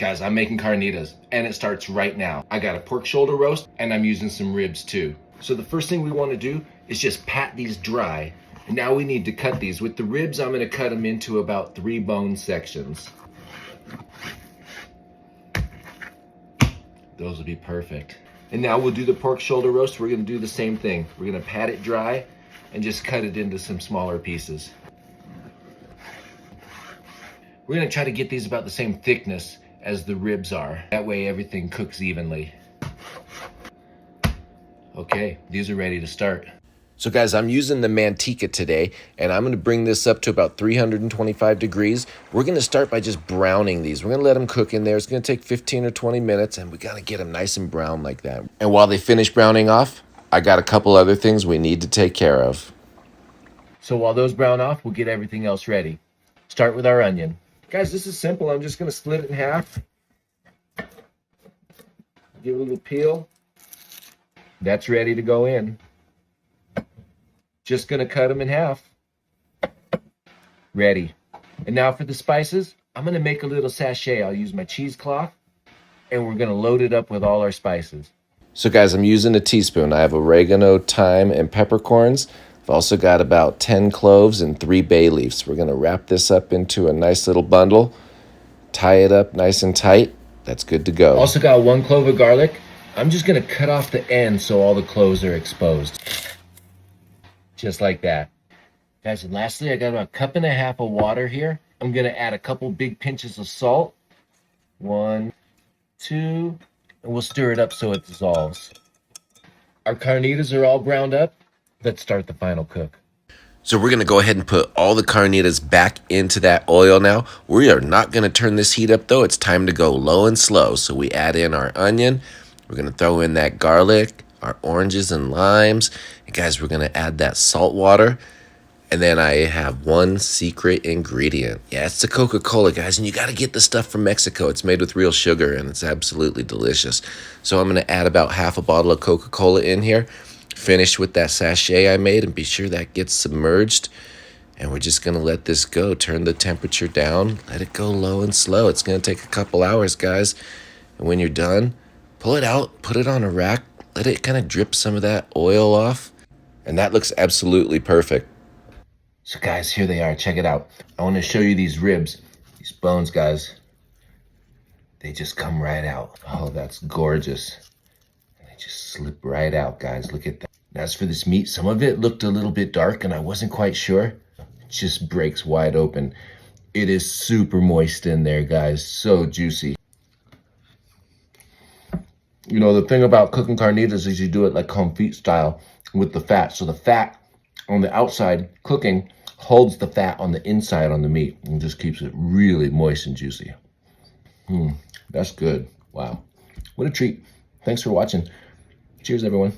Guys, I'm making carnitas and it starts right now. I got a pork shoulder roast and I'm using some ribs too. So the first thing we want to do is just pat these dry. And now we need to cut these. With the ribs, I'm going to cut them into about 3 bone sections. Those will be perfect. And now we'll do the pork shoulder roast. We're going to do the same thing. We're going to pat it dry and just cut it into some smaller pieces. We're going to try to get these about the same thickness as the ribs are. That way everything cooks evenly. Okay, these are ready to start. So guys, I'm using the manteca today, and I'm gonna bring this up to about 325 degrees. We're gonna start by just browning these. We're gonna let them cook in there. It's gonna take 15 or 20 minutes, and we gotta get them nice and brown like that. And while they finish browning off, I got a couple other things we need to take care of. So while those brown off, we'll get everything else ready. Start with our onion. Guys, this is simple. I'm just gonna split it in half. Give it a little peel. That's ready to go in. Just gonna cut them in half. Ready. And now for the spices, I'm gonna make a little sachet. I'll use my cheesecloth, and we're gonna load it up with all our spices. So guys, I'm using a teaspoon. I have oregano, thyme, and peppercorns. I've also got about 10 cloves and 3 bay leaves. We're gonna wrap this up into a nice little bundle, tie it up nice and tight. That's good to go. Also got 1 clove of garlic. I'm just gonna cut off the end so all the cloves are exposed. Just like that. Guys, and lastly, I got about 1.5 cups of water here. I'm gonna add a couple big pinches of salt. 1, 2, and we'll stir it up so it dissolves. Our carnitas are all browned up. Let's start the final cook. So we're gonna go ahead and put all the carnitas back into that oil now. We are not gonna turn this heat up though. It's time to go low and slow. So we add in our onion. We're gonna throw in that garlic, our oranges and limes. And guys, we're gonna add that salt water. And then I have one secret ingredient. Yeah, it's the Coca-Cola, guys. And you gotta get the stuff from Mexico. It's made with real sugar and it's absolutely delicious. So I'm gonna add about half a bottle of Coca-Cola in here. Finish with that sachet I made and be sure that gets submerged. And we're just gonna let this go. Turn the temperature down. Let it go low and slow. It's gonna take a couple hours, guys. And when you're done, pull it out, put it on a rack, let it kind of drip some of that oil off. And that looks absolutely perfect. So guys, here they are. Check it out. I want to show you these ribs, these bones, guys. They just come right out. Oh, that's gorgeous. And they just slip right out, guys. Look at that. As for this meat, some of it looked a little bit dark and I wasn't quite sure. It just breaks wide open. It is super moist in there, guys. So juicy. You know, the thing about cooking carnitas is you do it like confit style with the fat. So the fat on the outside cooking holds the fat on the inside on the meat and just keeps it really moist and juicy. That's good. Wow. What a treat. Thanks for watching. Cheers, everyone.